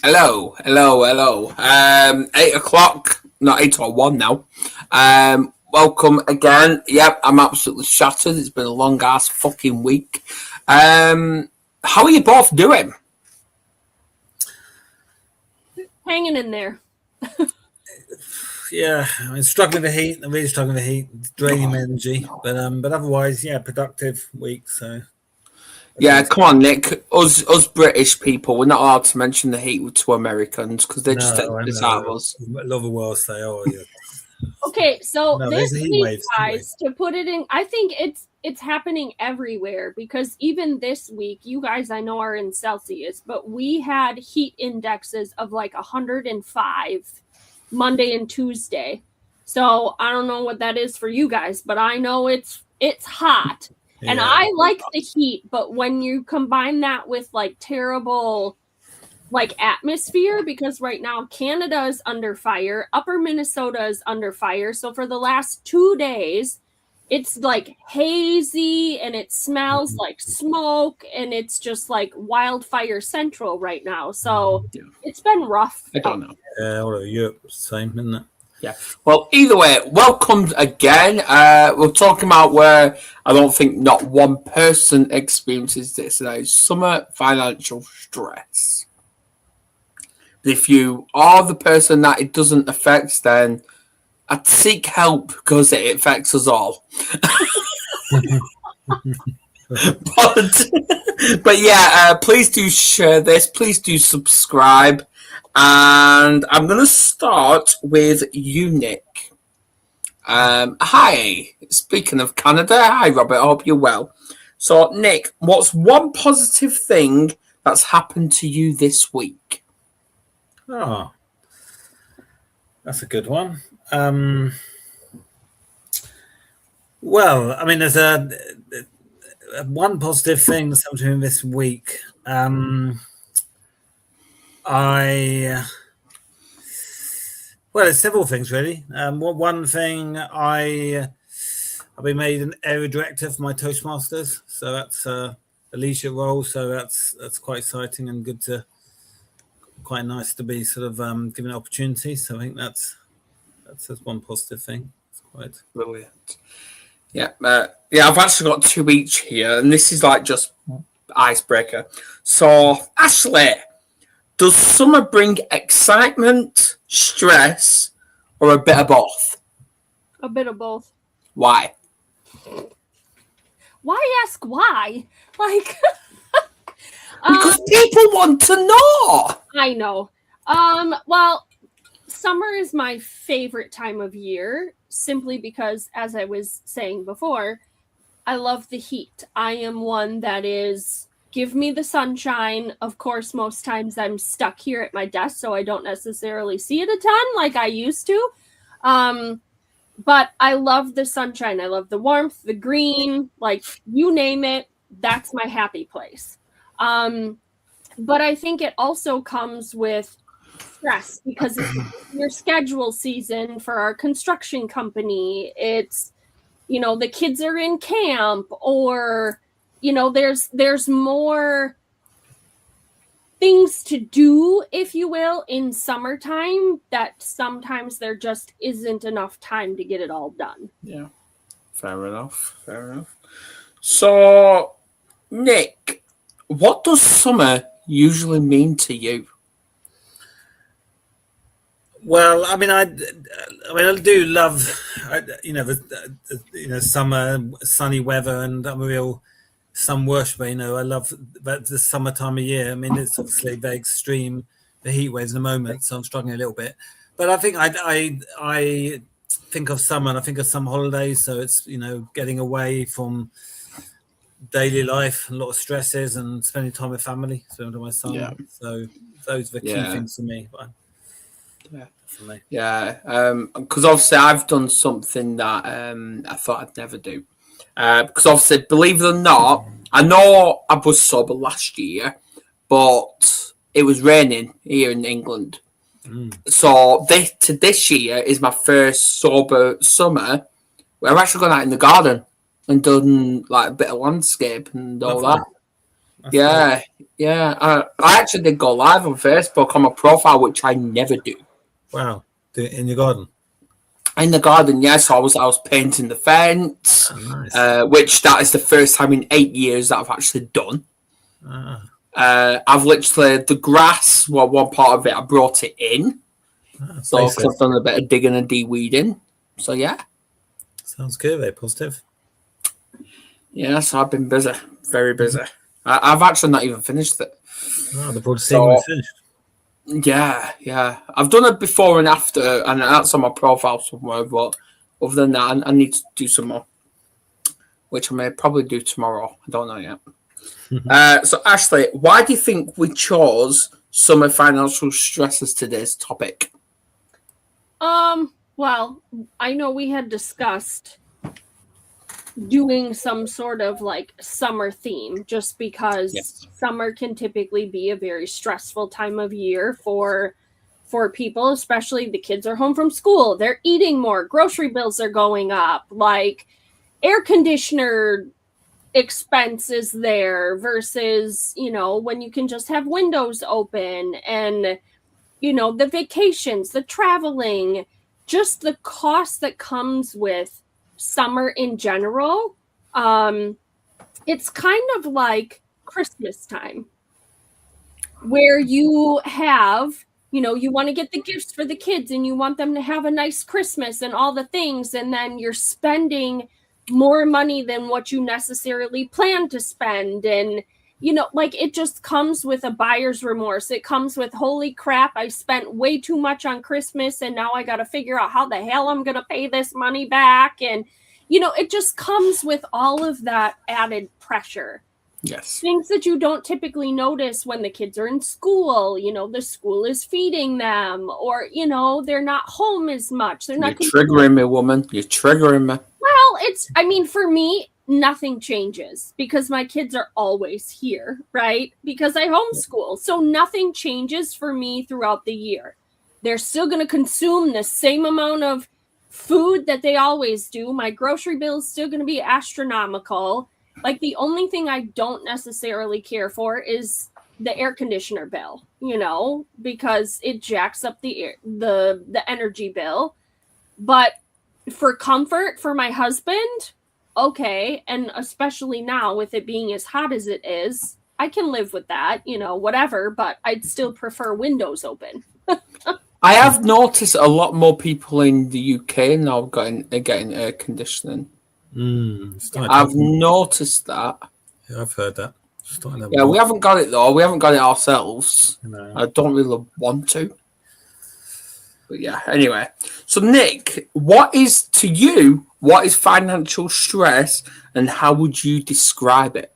Hello, hello, hello. 8 o'clock, not 8 or 1 now. Welcome again. Yep, I'm absolutely shattered. It's been a long ass fucking week. How are you both doing? Hanging in there. Yeah, I mean, struggling with heat. I'm really struggling with heat. It's draining my energy, but otherwise, yeah, productive week. So Yeah, come on, Nick. Us British people, we're not allowed to mention the heat to Americans because they just take no, I this out of know. us. A lot of the world say, "Oh, yeah." Okay, so No, this there's a heat week, wave. guys, to put it in, I think it's happening everywhere because even this week, you guys I know are in Celsius, but we had heat indexes of like 105 Monday and Tuesday. So I don't know what that is for you guys, but I know it's hot. And Yeah. I like the heat, but when you combine that with like terrible like atmosphere, because right now Canada is under fire, upper Minnesota is under fire. So for the last 2 days, it's like hazy and it smells like smoke and it's just like wildfire central right now. So it's been rough. I don't know. Yeah, all over Europe, same, isn't it? Yeah. Well, either way, welcome again. We're talking about where I don't think not one person experiences this, and that is summer financial stress. If you are the person that it doesn't affect, then I'd seek help because it affects us all. but yeah, please do share this. Please do subscribe. And I'm going to start with you, Nick. Hi. Speaking of Canada, hi, Robert. I hope you're well. So, Nick, what's one positive thing that's happened to you this week? Oh, that's a good one. Well, I mean, there's a one positive thing that's happened to me this week. Well, there's several things really. One thing, I've been made an area director for my Toastmasters, so that's a leadership role. So that's quite exciting and good to, quite nice to be sort of given an opportunity. So I think that's one positive thing. It's quite brilliant. Yeah, I've actually got two each here, and this is like just icebreaker. So, Ashley, does summer bring excitement, stress, or a bit of both? A bit of both. Why? Why ask why? Like because people want to know. I know. Well, summer is my favorite time of year simply because, as I was saying before, I love the heat. I am one that is give me the sunshine. Of course, most times I'm stuck here at my desk, so I don't necessarily see it a ton like I used to. But I love the sunshine. I love the warmth, the green, like you name it. That's my happy place. But I think it also comes with stress because it's your schedule season for our construction company. It's, the kids are in camp, or, there's more things to do, if you will, in summertime that sometimes there just isn't enough time to get it all done. Yeah, fair enough. So, Nick, what does summer usually mean to you? Well, I mean, I do love, summer, sunny weather, and I'm a real sun worshiper. I love the summer time of year. I mean, it's obviously very extreme, the heat waves in the moment, so I'm struggling a little bit. But I think I think of summer, and I think of summer holidays. So it's getting away from daily life, and a lot of stresses, and spending time with family, spending time with my son. Yeah. So those are the key things for me. Because obviously I've done something that I thought I'd never do. Because obviously, believe it or not, I know I was sober last year, but it was raining here in England. So this year is my first sober summer where I've actually gone out in the garden and done like a bit of landscape and all that. Yeah, I actually did go live on Facebook on my profile, which I never do. Wow. Do it in your garden? In the garden, yes. I was painting the fence, Nice. which that is the first time in 8 years that I've actually done. Ah, I've literally, the grass, well, one part of it, I brought it in. So, because I've done a bit of digging and de-weeding. So, yeah. sounds good. Very positive. Yeah, so I've been busy. Very busy. I've actually not even finished it. Oh, the broad seeing is finished. Yeah. I've done it before and after, and that's on my profile somewhere. But other than that, I need to do some more, which I may probably do tomorrow. I don't know yet. So, Ashley, why do you think we chose summer financial stress as today's topic? Well, I know we had discussed doing some sort of like summer theme, just because summer can typically be a very stressful time of year for people, especially the kids are home from school. They're eating more, grocery bills are going up, like air conditioner expense is there versus, when you can just have windows open, and the vacations, the traveling, just the cost that comes with summer in general. It's kind of like Christmas time, where you have, you want to get the gifts for the kids and you want them to have a nice Christmas and all the things, and then you're spending more money than what you necessarily plan to spend. And like, it just comes with a buyer's remorse. It comes with, holy crap, I spent way too much on Christmas and now I got to figure out how the hell I'm going to pay this money back. And, it just comes with all of that added pressure. Yes. Things that you don't typically notice when the kids are in school. The school is feeding them, or, they're not home as much. They're not. You're triggering me, woman. You're triggering me. Well, for me, nothing changes because my kids are always here, right? Because I homeschool. So nothing changes for me throughout the year. They're still going to consume the same amount of food that they always do. My grocery bill is still going to be astronomical. Like, the only thing I don't necessarily care for is the air conditioner bill, because it jacks up the energy bill. But for comfort for my husband, okay, and especially now with it being as hot as it is, I can live with that, whatever, but I'd still prefer windows open. I have noticed a lot more people in the UK now getting air conditioning. I've noticed that. Yeah, I've heard that. Yeah, we haven't got it though. We haven't got it ourselves. No. I don't really want to. But yeah, anyway. So Nick, what is financial stress and how would you describe it?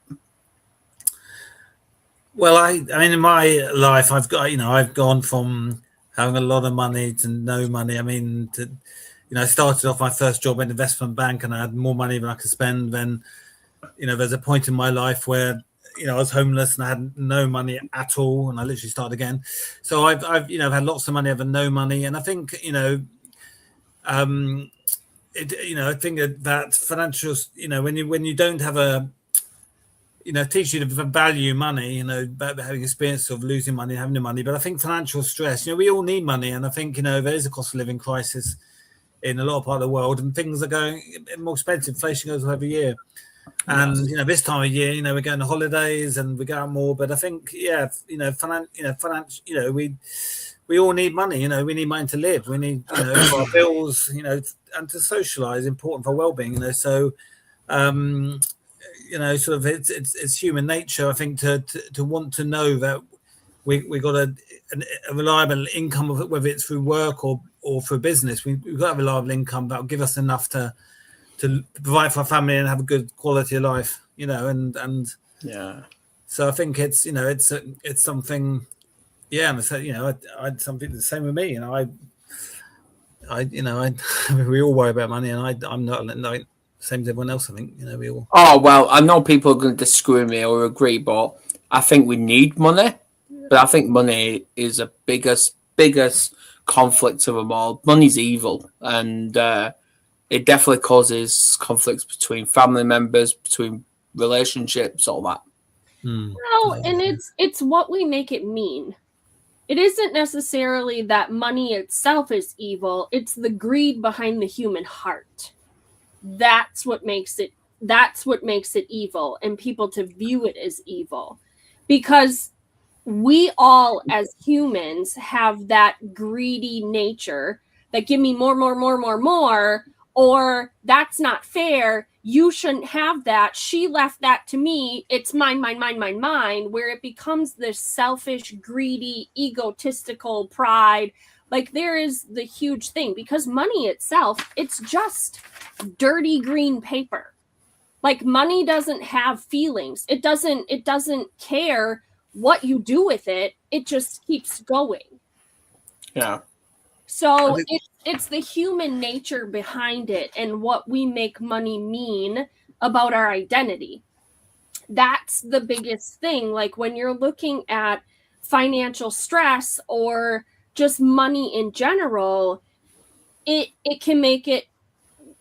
Well, I mean, in my life, I've gone from having a lot of money to no money. I mean, I started off my first job in an investment bank and I had more money than I could spend. Then, there's a point in my life where, I was homeless and I had no money at all, and I literally started again. So I've had lots of money, I've had no money, and I think I think that financial, when you don't have a, teach you to value money, about having experience of losing money, having no money. But I think financial stress, we all need money, and I think there is a cost of living crisis in a lot of part of the world, and things are going more expensive. Inflation goes up every year. And this time of year, we're going on holidays and we go out more. But I think, we all need money. We need money to live. We need, for our bills, and to socialize. Important for well-being. So, sort of it's human nature, I think, to want to know that we got a reliable income, whether it's through work or for business. We've got a reliable income that will give us enough to provide for our family and have a good quality of life, and yeah. So I think it's it's something, and I something the same with me, we all worry about money, and I'm not like same as everyone else. I think we all. Oh well, I know people are going to disagree with me or agree, but I think we need money. But I think money is the biggest conflict of them all. Money's evil, and it definitely causes conflicts between family members, between relationships, all that. Well, and it's what we make it mean. It isn't necessarily that money itself is evil. It's the greed behind the human heart. That's what makes it evil, and people to view it as evil. Because we all as humans have that greedy nature that give me more, or that's not fair. You shouldn't have that. She left that to me. It's mine, where it becomes this selfish, greedy, egotistical pride. Like, there is the huge thing, because money itself, it's just dirty green paper. Like, money doesn't have feelings. It doesn't care what you do with it. It just keeps going. Yeah. So it's the human nature behind it and what we make money mean about our identity. That's the biggest thing. Like, when you're looking at financial stress or just money in general, it can make it,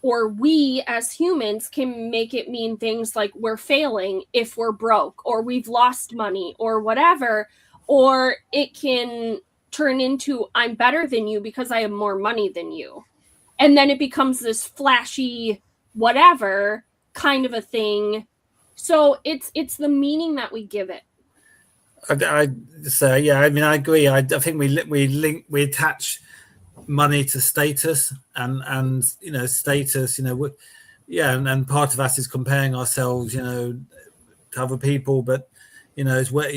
or we as humans can make it mean things like we're failing if we're broke, or we've lost money, or whatever. Or it can turn into, I'm better than you because I have more money than you. And then it becomes this flashy whatever kind of a thing. So it's the meaning that we give it. I agree. I think we attach money to status, and status, and part of us is comparing ourselves, to other people, but it's where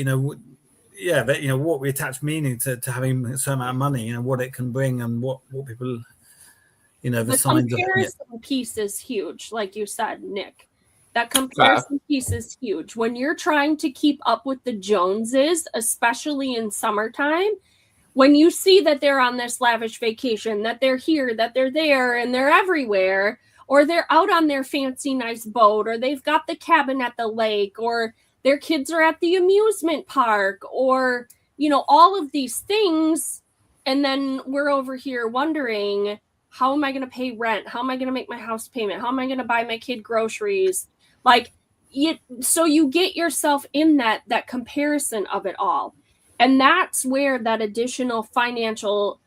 what we attach meaning to having a certain amount of money, what it can bring, and what people, the signs of it. Comparison piece is huge, like you said, Nick. That comparison piece is huge. When you're trying to keep up with the Joneses, especially in summertime, when you see that they're on this lavish vacation, that they're here, that they're there, and they're everywhere, or they're out on their fancy nice boat, or they've got the cabin at the lake, or their kids are at the amusement park, or, all of these things. And then we're over here wondering, how am I going to pay rent? How am I going to make my house payment? How am I going to buy my kid groceries? So you get yourself in that comparison of it all. And that's where that additional financial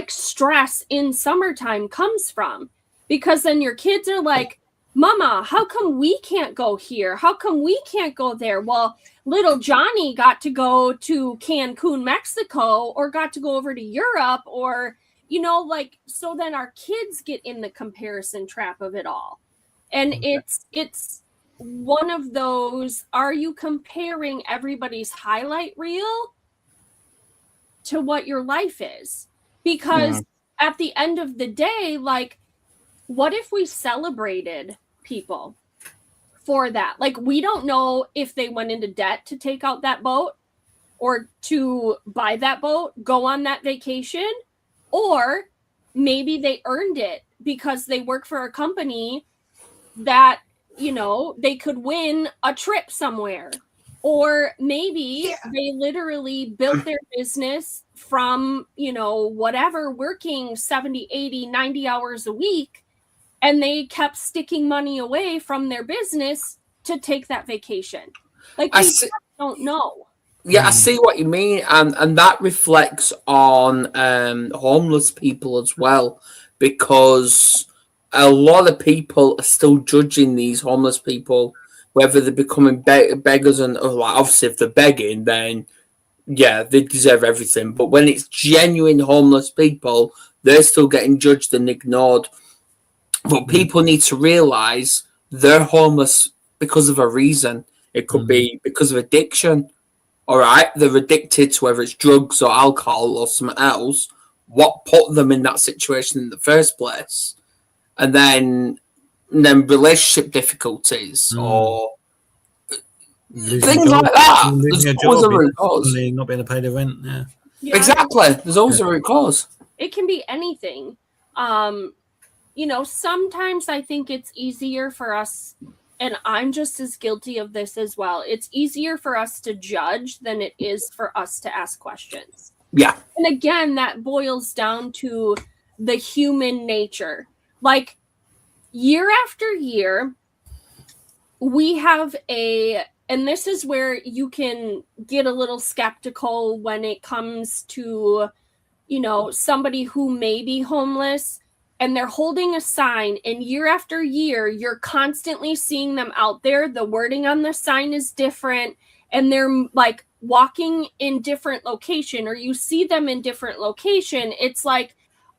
stress in summertime comes from. Because then your kids are like, Mama, how come we can't go here? How come we can't go there? Well, little Johnny got to go to Cancun, Mexico, or got to go over to Europe, or, so then our kids get in the comparison trap of it all. And it's one of those, are you comparing everybody's highlight reel to what your life is? Because at the end of the day, what if we celebrated people for that? We don't know if they went into debt to take out that boat, or to buy that boat, go on that vacation, or maybe they earned it because they work for a company that, they could win a trip somewhere. Or maybe they literally built their business from, whatever, working 70, 80, 90 hours a week, and they kept sticking money away from their business to take that vacation. We just don't know. Yeah, I see what you mean, and that reflects on homeless people as well, because a lot of people are still judging these homeless people, whether they're becoming beggars, and obviously if they're begging, then yeah, they deserve everything. But when it's genuine homeless people, they're still getting judged and ignored. But people need to realise they're homeless because of a reason. It could be because of addiction. All right, they're addicted to whether it's drugs or alcohol or something else. What put them in that situation in the first place? And then relationship difficulties or things like that. Losing There's always a root cause. Not being able to pay the rent. Yeah. Exactly. There's always a root cause. It can be anything. Sometimes I think it's easier for us, and I'm just as guilty of this as well. It's easier for us to judge than it is for us to ask questions. Yeah. And again, that boils down to the human nature. Year after year, we have a and this is where you can get a little skeptical when it comes to, somebody who may be homeless and they're holding a sign, and year after year, you're constantly seeing them out there. The wording on the sign is different, and they're like walking in different location, or you see them in different location. It's like,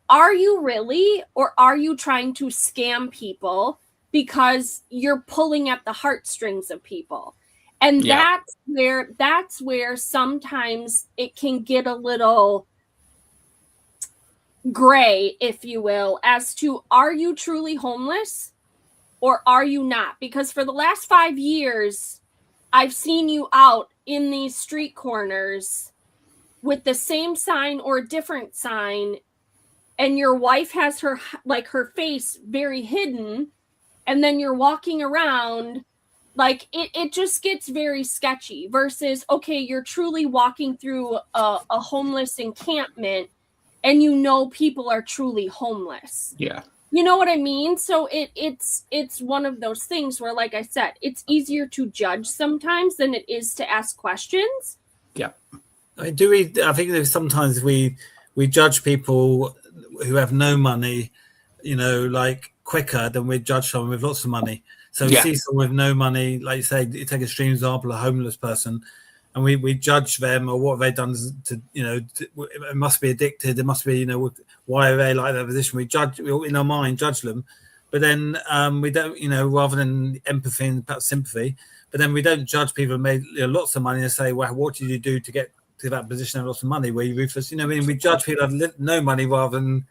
are you really, or are you trying to scam people because you're pulling at the heartstrings of people? And that's where sometimes it can get a little gray, if you will, as to, are you truly homeless or are you not? Because for the last 5 years, I've seen you out in these street corners with the same sign or a different sign, and your wife has her face very hidden, and then you're walking around. Like, it just gets very sketchy versus, okay, you're truly walking through a homeless encampment and people are truly homeless. Yeah. You know what I mean? So it's one of those things where, like I said, it's easier to judge sometimes than it is to ask questions. Yeah. I think that sometimes we judge people who have no money, like quicker than we judge someone with lots of money. So we see someone with no money, like you say, you take a extreme example, a homeless person, and we judge them, or what have they done to it must be addicted. It must be, why are they like that position? We judge, in our mind, judge them. But then we don't, rather than empathy and perhaps sympathy, but then we don't judge people who made lots of money and say, well, what did you do to get to that position of lots of money? Were you ruthless? We judge people who have no money rather than,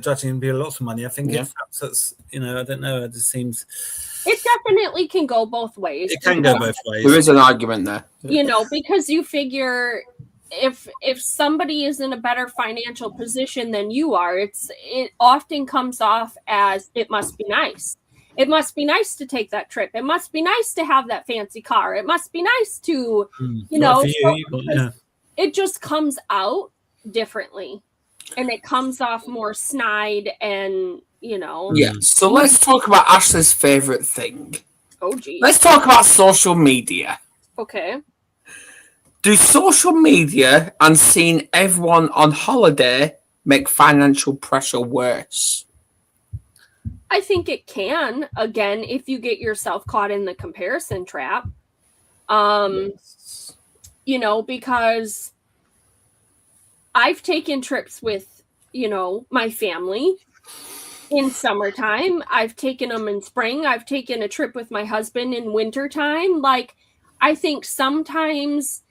judging people lots of money. I think perhaps that's, I don't know. It just seems... It definitely can go both ways. It can go both ways. There is an argument there. Because you figure if somebody is in a better financial position than you are, it often comes off as, it must be nice. It must be nice to take that trip. It must be nice to have that fancy car. It must be nice to, it just comes out differently. And it comes off more snide and, Yeah. So let's talk about Ashley's favorite thing. Oh, geez. Let's talk about social media. Okay. Do social media and seeing everyone on holiday make financial pressure worse? I think it can, again, if you get yourself caught in the comparison trap. Because I've taken trips with, my family in summertime. I've taken them in spring. I've taken a trip with my husband in wintertime. Like, I think sometimes,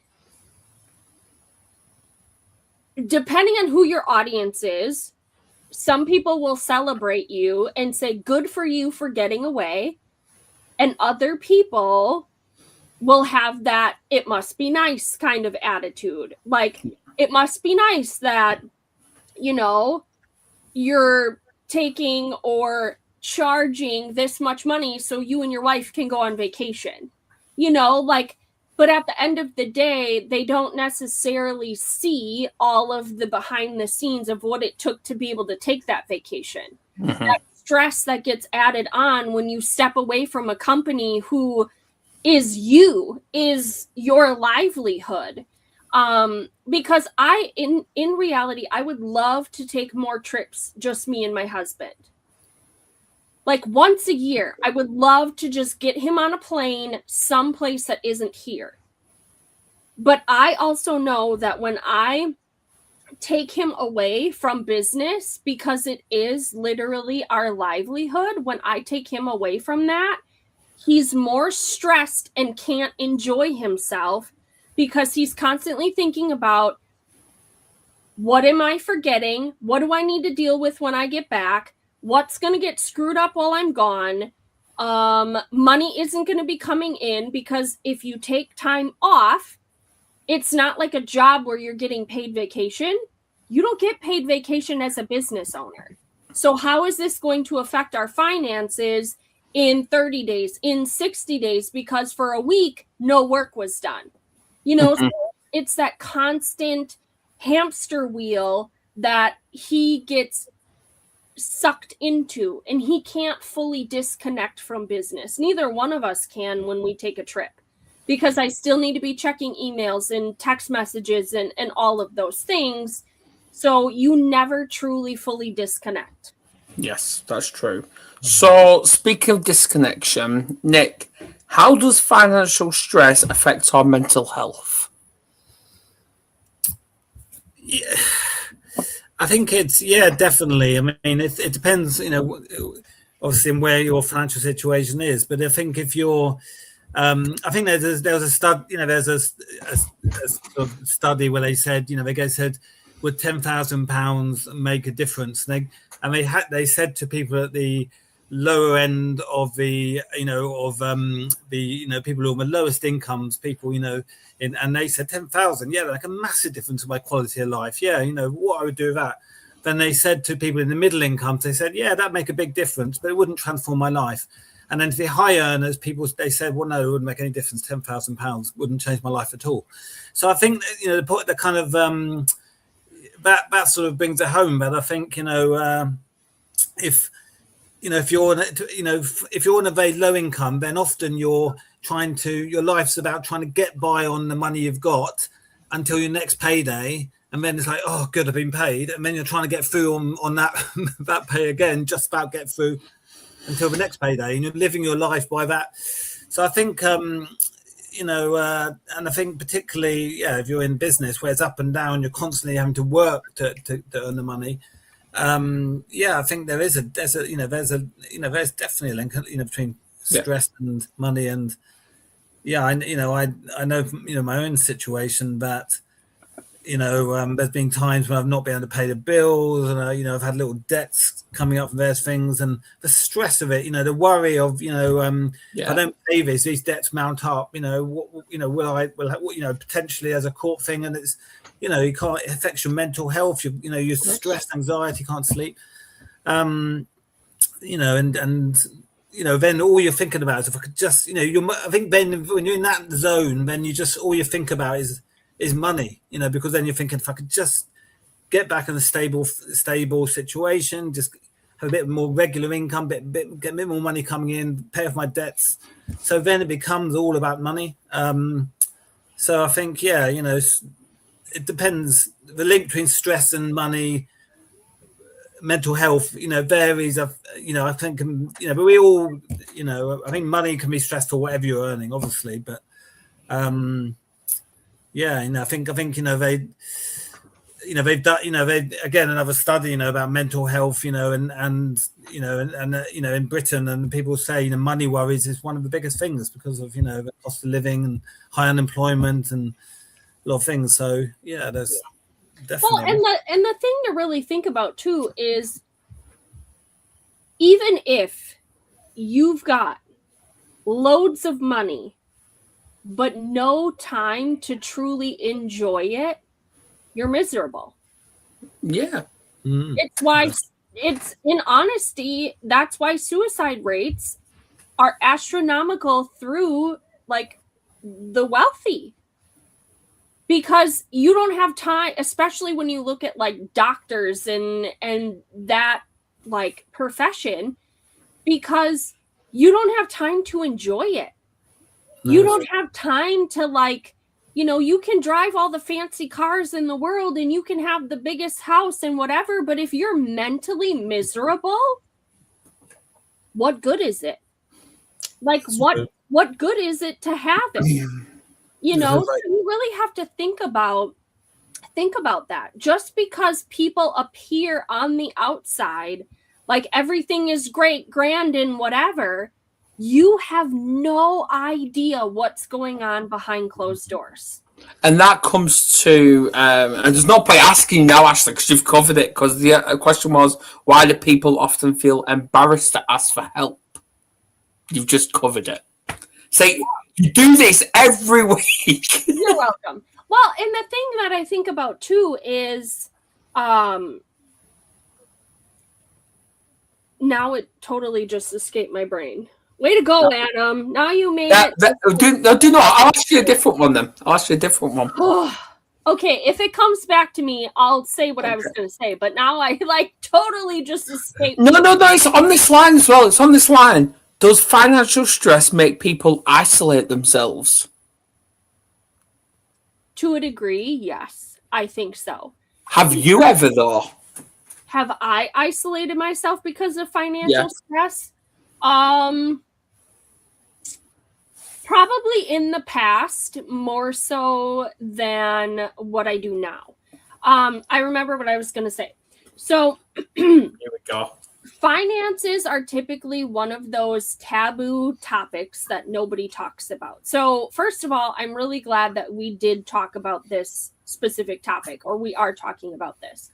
depending on who your audience is, some people will celebrate you and say, good for you for getting away. And other people will have that, it must be nice kind of attitude. Like, it must be nice that, you're taking or charging this much money so you and your wife can go on vacation. But at the end of the day, they don't necessarily see all of the behind the scenes of what it took to be able to take that vacation. Mm-hmm. That stress that gets added on when you step away from a company who is your livelihood. Because in reality, I would love to take more trips, just me and my husband. Like, once a year, I would love to just get him on a plane someplace that isn't here. But I also know that when I take him away from business, because it is literally our livelihood, when I take him away from that, he's more stressed and can't enjoy himself because he's constantly thinking about, what am I forgetting? What do I need to deal with when I get back? What's going to get screwed up while I'm gone? Money isn't going to be coming in, because if you take time off, it's not like a job where you're getting paid vacation. You don't get paid vacation as a business owner. So how is this going to affect our finances in 30 days, in 60 days? Because for a week, no work was done. So it's that constant hamster wheel that he gets sucked into, and he can't fully disconnect from business. Neither one of us can when we take a trip. because I still need to be checking emails and text messages and all of those things. So you never truly fully disconnect. Yes, that's true. So, speaking of disconnection, Nick, how does financial stress affect our mental health? Yeah, I think it's definitely. I mean, it depends, obviously, on where your financial situation is. But I think if you're, I think there was a study, there's a sort of study where they said, they said, would £10,000 make a difference? They said to people at the lower end of the people who are the lowest incomes, people and they said 10,000, like a massive difference in my quality of life. What I would do with that. Then they said to people in the middle incomes, they said, that'd make a big difference, but it wouldn't transform my life. And then to the high earners, they said, well, no, it wouldn't make any difference. £10,000 wouldn't change my life at all. So I think the kind of that sort of brings it home. But I think if you're on a very low income, then often your life's about trying to get by on the money you've got until your next payday. And then it's like, oh, good, I've been paid. And then you're trying to get through on that that pay again, just about get through until the next payday. And you're living your life by that. So I think, and I think particularly, if you're in business where it's up and down, you're constantly having to work to earn the money. I think there's definitely a link, between stress and money. And I know my own situation that, there's been times when I've not been able to pay the bills, and I've had little debts coming up from various things, and the stress of it, the worry of, if I don't pay these debts mount up, will potentially as a court thing, and it's, you can't, it affects your mental health, you're stressed, anxiety, can't sleep, and then all you're thinking about is, if I could just, I think then when you're in that zone, then all you think about is money, because then you're thinking, if I could just get back in a stable situation, just have a bit more regular income, get a bit more money coming in, pay off my debts. So then it becomes all about money. So I think, it depends. The link between stress and money, mental health, varies. I think, but we all, I think money can be stressful, whatever you're earning, obviously, but I think they've done, again, another study, about mental health, and in Britain, and people say, money worries is one of the biggest things because of, the cost of living and high unemployment and a lot of things. So there's definitely. Well, and the thing to really think about too is, even if you've got loads of money but no time to truly enjoy it, you're miserable. Yeah. It's why, it's in honesty, that's why suicide rates are astronomical through like the wealthy. Because you don't have time, especially when you look at like doctors and that like profession, because you don't have time to enjoy it. You don't have time to like, you can drive all the fancy cars in the world and you can have the biggest house and whatever, but if you're mentally miserable, what good is it? Like what good is it to have it? So you really have to think about that. Just because people appear on the outside like everything is great, grand, and whatever, you have no idea what's going on behind closed doors. And that comes to, and there's no point asking you now, Ashley, because you've covered it, because the question was, why do people often feel embarrassed to ask for help? You've just covered it. Say, you do this every week. You're welcome. Well, and the thing that I think about too is, now it totally just escaped my brain. Way to go, Adam. Now you made it. Do not. I'll ask you a different one then. Okay, if it comes back to me, I'll say what I was going to say. But now I totally just escaped. No. It's on this line as well. It's on this line. Does financial stress make people isolate themselves? To a degree, yes, I think so. Have you ever, though? Have I isolated myself because of financial stress? Probably in the past, more so than what I do now. I remember what I was going to say. So here we go. Finances are typically one of those taboo topics that nobody talks about. So first of all, I'm really glad that we did talk about this specific topic, or we are talking about this,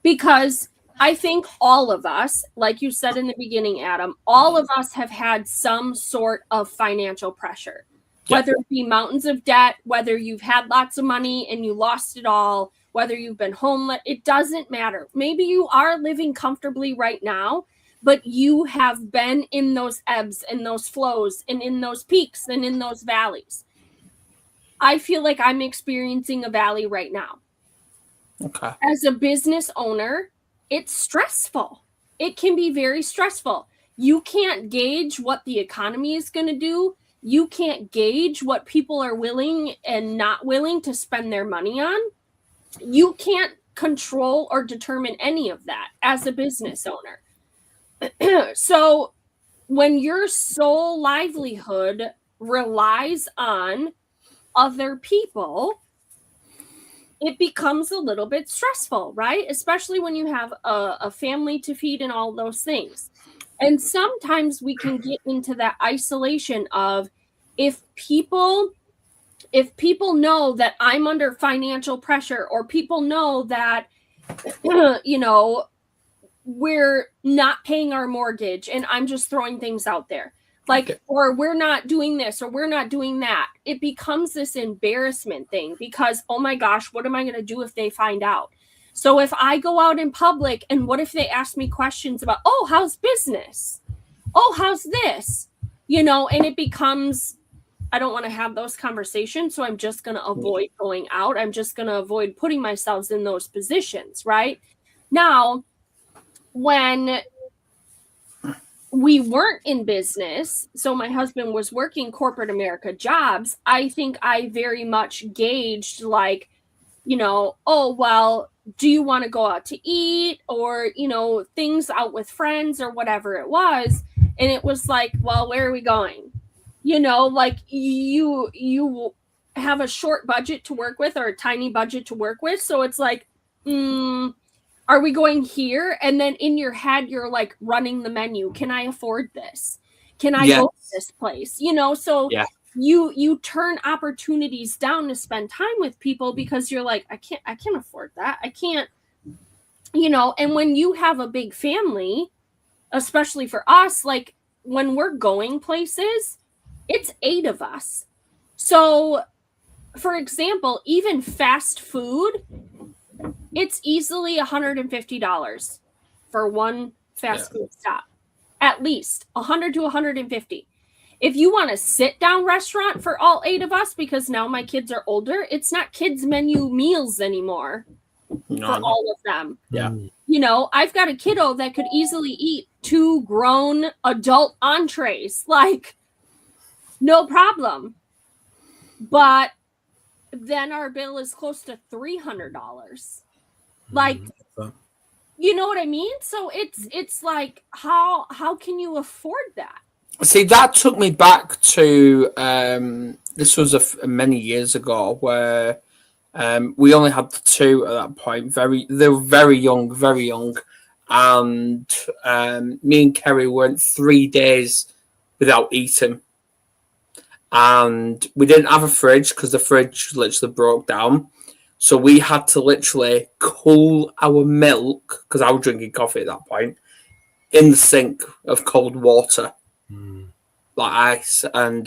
because I think all of us, like you said in the beginning, Adam, all of us have had some sort of financial pressure, whether it be mountains of debt, whether you've had lots of money and you lost it all, whether you've been homeless, it doesn't matter. Maybe you are living comfortably right now, but you have been in those ebbs and those flows and in those peaks and in those valleys. I feel like I'm experiencing a valley right now. Okay. As a business owner, it's stressful. It can be very stressful. You can't gauge what the economy is going to do. You can't gauge what people are willing and not willing to spend their money on. You can't control or determine any of that as a business owner. So when your sole livelihood relies on other people, it becomes a little bit stressful, right? Especially when you have a family to feed and all those things. And sometimes we can get into that isolation of if people know that I'm under financial pressure, or people know that, we're not paying our mortgage, and I'm just throwing things out there, like, or we're not doing this, or we're not doing that. It becomes this embarrassment thing because, oh my gosh, what am I going to do if they find out? So if I go out in public, and what if they ask me questions about, oh, how's business? Oh, how's this? And it becomes, I don't want to have those conversations, so I'm just going to avoid going out. I'm just going to avoid putting myself in those positions, right? Now, when we weren't in business, so my husband was working corporate America jobs, I think I very much gauged, like, oh, well, do you want to go out to eat, or, things out with friends or whatever it was. And it was like, well, where are we going? Like you have a short budget to work with, or a tiny budget to work with. So it's like, are we going here? And then in your head, you're like running the menu. Can I afford this? Can I go to this place? So you turn opportunities down to spend time with people because you're like, I can't afford that. I can't, and when you have a big family, especially for us, like when we're going places, it's 8 of us. So for example, even fast food, it's easily $150 for one fast food stop, at least $100 to $150. If you want a sit down restaurant for all 8 of us, because now my kids are older, it's not kids menu meals anymore for all of them. Yeah. I've got a kiddo that could easily eat 2 grown adult entrees, like no problem. But then our bill is close to $300. Like, you know what I mean? So it's like, how can you afford that? See, that took me back to this was many years ago, where we only had the 2 at that point. They were very young, and me and Kerry went 3 days without eating, and we didn't have a fridge because the fridge literally broke down. So we had to literally cool our milk, because I was drinking coffee at that point, in the sink of cold water, like ice. And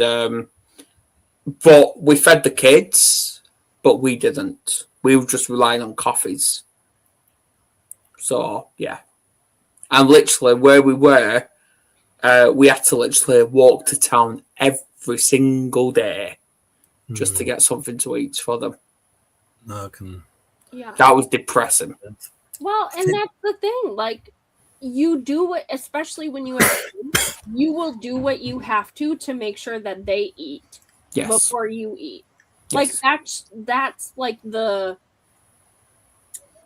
but we fed the kids, but we didn't. We were just relying on coffees. So yeah, and literally where we were, we had to literally walk to town every single day just to get something to eat for them. That was depressing. Well, and that's the thing. Like, you do it, especially when you have kids, you will do what you have to make sure that they eat before you eat. Like Yes. that's like the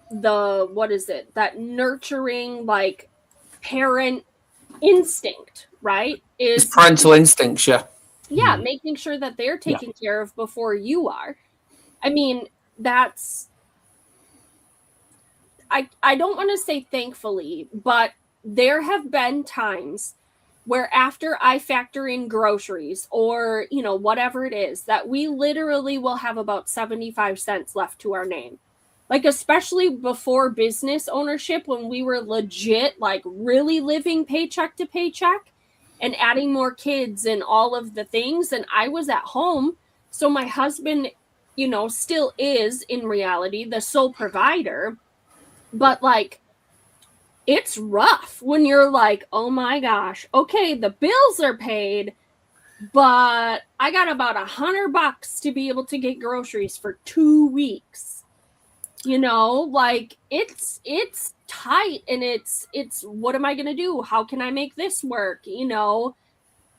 what is it? That nurturing like parent instinct, right? It's Is parental instincts, yeah. yeah, making sure that they're Yeah. taken care of before you are. I mean, that's I don't want to say thankfully, but there have been times where after I factor in groceries or, you know, whatever it is, that we literally will have about 75 cents left to our name. Like, especially before business ownership, when we were legit, like, really living paycheck to paycheck and adding more kids and all of the things. And I was at home. So my husband, you know, still is in reality the sole provider. But like, it's rough when you're like, oh my gosh, okay, the bills are paid, but I got about $100 to be able to get groceries for 2 weeks. You know, like it's tight, and it's what am I gonna do? How can I make this work? You know,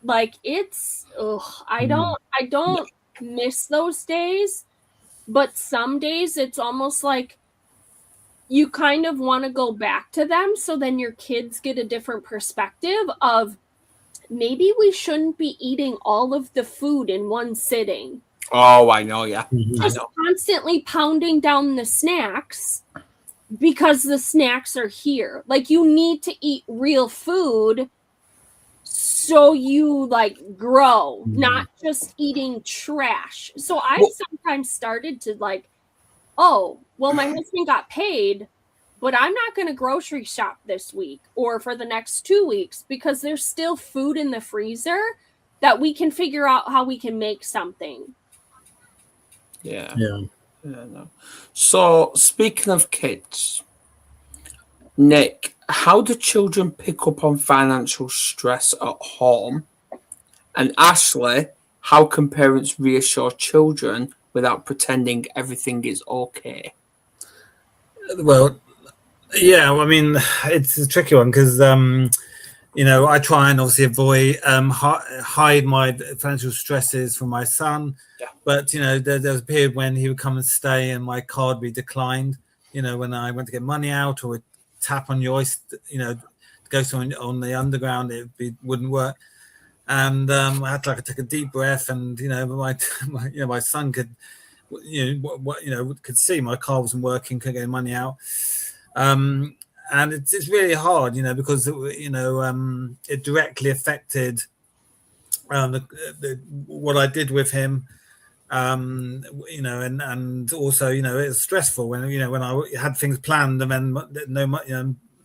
like it's I don't miss those days, but some days it's almost like you kind of want to go back to them, so then your kids get a different perspective of maybe we shouldn't be eating all of the food in one sitting. Oh, I know, yeah. I Just know. constantly pounding down the snacks because the snacks are here. Like, you need to eat real food so you like grow, not just eating trash. So I've sometimes started to like, oh, well, my husband got paid, but I'm not going to grocery shop this week or for the next 2 weeks because there's still food in the freezer that we can figure out how we can make something. Yeah. No. So, speaking of kids, Nick, how do children pick up on financial stress at home? And Ashley, how can parents reassure children without pretending everything is okay? Well, yeah, I mean, it's a tricky one because you know, I try and obviously avoid hide my financial stresses from my son. Yeah. But you know, there was a period when he would come and stay, and my card would be declined. You know, when I went to get money out or would tap on your, you know, go on the underground, wouldn't work. And I had to like take a deep breath, and you know, my son could, could see my card wasn't working, couldn't get money out. And it's really hard, you know, because you know it directly affected what I did with him, you know, and also, you know, it's stressful when, you know, when I had things planned and then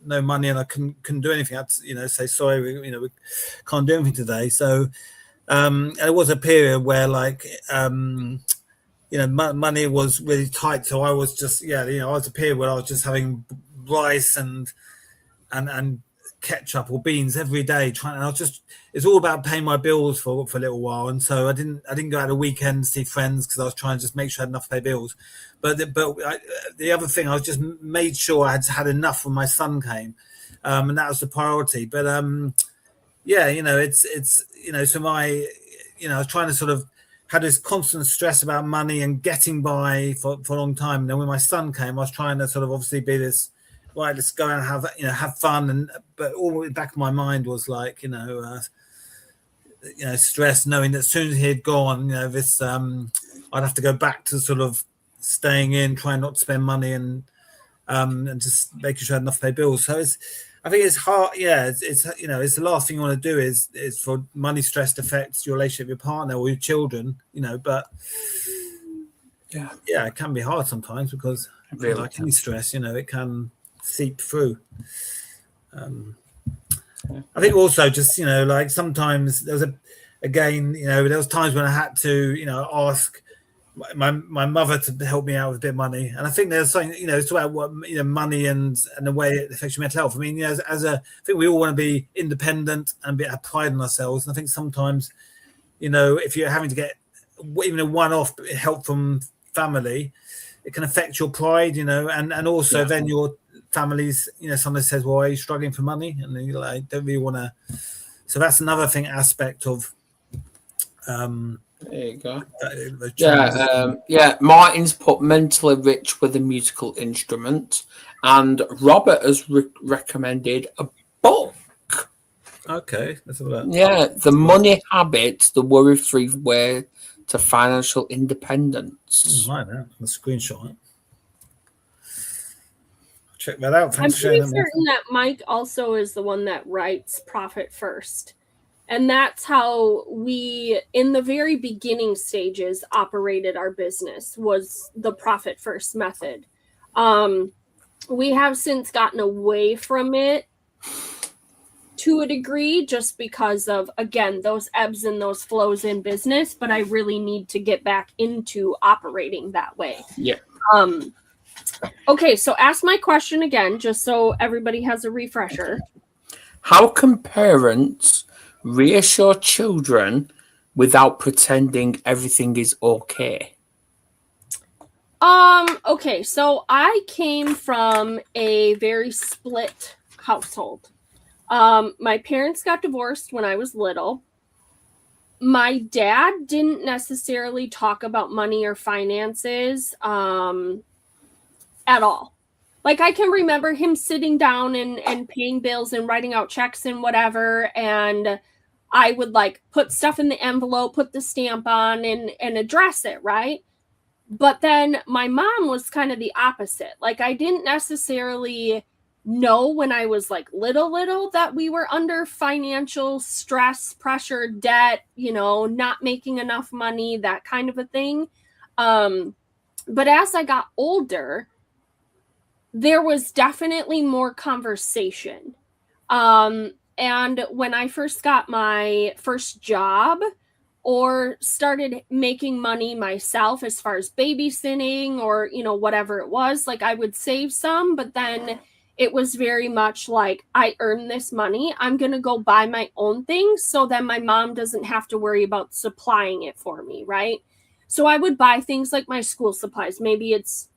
no money and I couldn't do anything. I had to, you know, say sorry, you know, we can't do anything today. So it was a period where like you know, money was really tight, so I was just, you know, I was a period where I was just having rice and ketchup or beans every day. And I was just, it's all about paying my bills for a little while, and so I didn't go out the weekend to see friends because I was trying to just make sure I had enough to pay bills. But the other thing, I was just made sure I had enough when my son came, and that was the priority. But yeah, you know, it's you know, so you know, I was trying to sort of had this constant stress about money and getting by for a long time. And then when my son came, I was trying to sort of obviously be this, right, let's go and have fun. But all the back of my mind was like, you know, stress, knowing that as soon as he had gone, you know, this, I'd have to go back to sort of staying in, trying not to spend money and just making sure I had enough to pay bills. So I think it's hard. Yeah, it's you know, it's the last thing you want to do is for money stress to affect your relationship with your partner or your children, you know. But yeah, it can be hard sometimes because Really like any stress, you know, it can seep through. I think also just, you know, like sometimes there was times when I had to, you know, ask my mother to help me out with a bit of money. And I think there's something, you know, it's about what, you know, money and the way it affects your mental health. I mean, you know, I think we all want to be independent and have pride in ourselves. And I think sometimes, you know, if you're having to get even a one-off help from family, it can affect your pride, you know, and also then your families, you know, somebody says, well, are you struggling for money? And then you're like, don't really want to. So that's another aspect of There you go. The challenges. Martin's put mentally rich with a musical instrument, and Robert has recommended a book. Okay, let's have a look. Yeah, The Money Habit, the worry-free way to financial independence. Right, now the screenshot. Check that out. I'm Thanks for pretty sharing that. certain that Mike also is the one that writes Profit First. And that's how we, in the very beginning stages, operated our business, was the Profit First method. We have since gotten away from it to a degree, just because of, again, those ebbs and those flows in business, but I really need to get back into operating that way. Yeah. Okay, so ask my question again, just so everybody has a refresher. How can parents reassure children without pretending everything is okay? Okay, so I came from a very split household. My parents got divorced when I was little. My dad didn't necessarily talk about money or finances at all. Like, I can remember him sitting down and paying bills and writing out checks and whatever, and I would like put stuff in the envelope, put the stamp on, and address it, right? But then my mom was kind of the opposite. Like, I didn't necessarily know when I was like little that we were under financial stress, pressure, debt, not making enough money, that kind of a thing. But as I got older, there was definitely more conversation. And when I first got my first job or started making money myself, as far as babysitting or, whatever it was, like, I would save some, but then it was very much like, I earn this money, I'm going to go buy my own things so then my mom doesn't have to worry about supplying it for me, right? So I would buy things like my school supplies. Maybe it's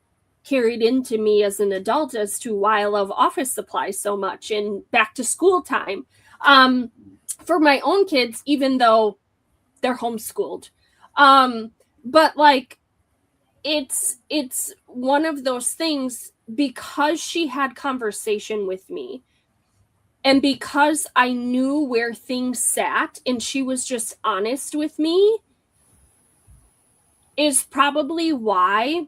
carried into me as an adult as to why I love office supplies so much and back to school time. For my own kids, even though they're homeschooled. But like, it's one of those things, because she had conversation with me and because I knew where things sat and she was just honest with me, is probably why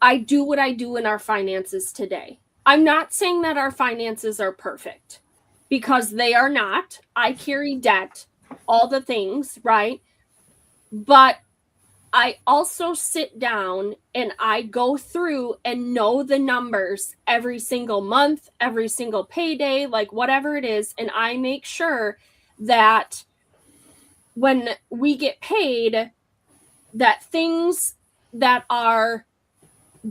I do what I do in our finances today. I'm not saying that our finances are perfect, because they are not. I carry debt, all the things, right? But I also sit down and I go through and know the numbers every single month, every single payday, like whatever it is. And I make sure that when we get paid, that things that are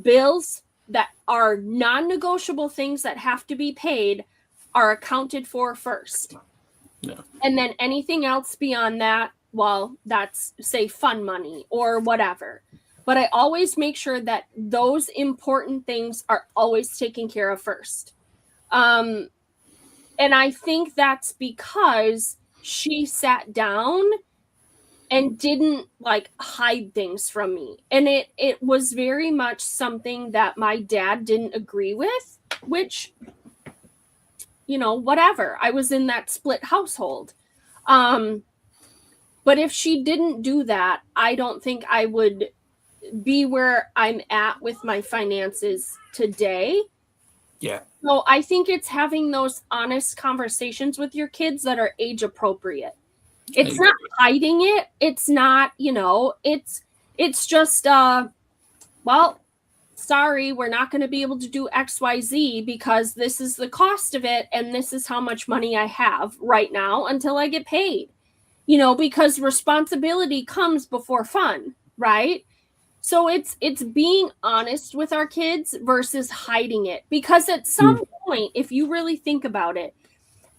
bills, that are non-negotiable things that have to be paid, are accounted for first. Yeah. And then anything else beyond that, well, that's, say, fun money or whatever. But I always make sure that those important things are always taken care of first. And I think that's because she sat down and didn't like hide things from me. And it was very much something that my dad didn't agree with, which, whatever. I was in that split household. But if she didn't do that, I don't think I would be where I'm at with my finances today. Yeah. So I think it's having those honest conversations with your kids that are age appropriate. It's not hiding it. It's not, it's just, well, sorry, we're not going to be able to do XYZ because this is the cost of it. And this is how much money I have right now until I get paid, because responsibility comes before fun, right? So it's being honest with our kids versus hiding it. Because at some point, if you really think about it,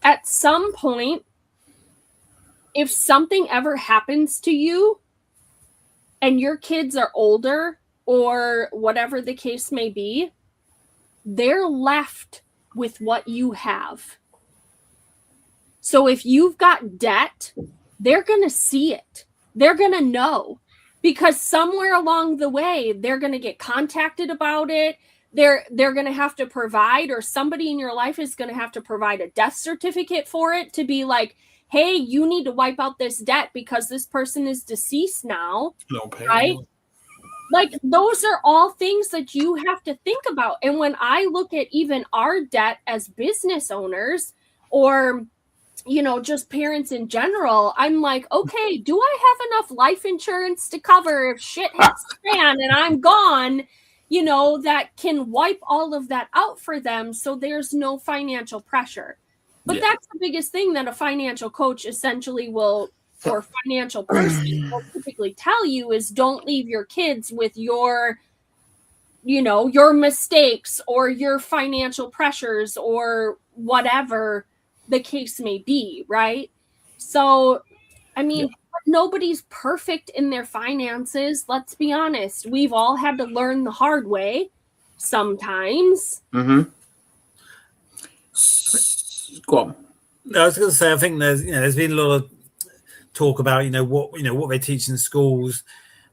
at some point, if something ever happens to you and your kids are older or whatever the case may be, they're left with what you have. So if you've got debt, they're going to see it. they're going to know, because somewhere along the way, they're going to get contacted about it. They're going to have to provide, or somebody in your life is going to have to provide a death certificate for it to be like, hey, you need to wipe out this debt because this person is deceased now. No pay. Right? Like, those are all things that you have to think about. And when I look at even our debt as business owners, or, you know, just parents in general, I'm like, okay, do I have enough life insurance to cover if shit hits the fan and I'm gone, you know, that can wipe all of that out for them so there's no financial pressure. But that's the biggest thing that a financial coach essentially will, or financial person will typically tell you, is don't leave your kids with your, you know, your mistakes or your financial pressures or whatever the case may be, right? So, I mean, nobody's perfect in their finances. Let's be honest. We've all had to learn the hard way sometimes. Mm-hmm. Go on. I was going to say, I think there's been a lot of talk about what they teach in schools,